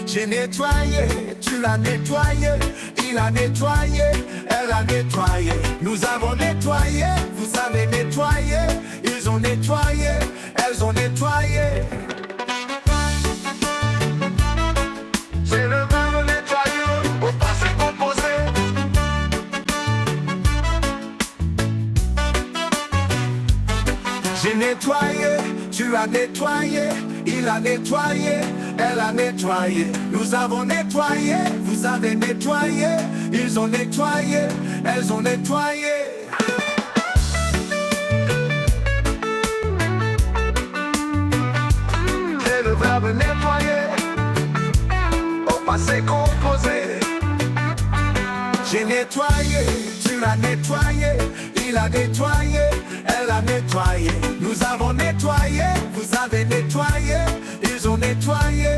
J'ai nettoyé, tu l'as nettoyé, il a nettoyé, elle a nettoyé. Nous avons nettoyé, vous avez nettoyé, ils ont nettoyé, elles ont nettoyé. C'est le verbe nettoyer au passé composé. J'ai nettoyé, tu as nettoyé, il a nettoyé, elle a nettoyé. Nous avons nettoyé, vous avez nettoyé, ils ont nettoyé, elles ont nettoyé. C'est le verbe nettoyer au passé composé. J'ai nettoyé, tu l'as nettoyé, il a nettoyé, elle a nettoyé. Nous avons nettoyé, vous avez nettoyé, ils ont nettoyé,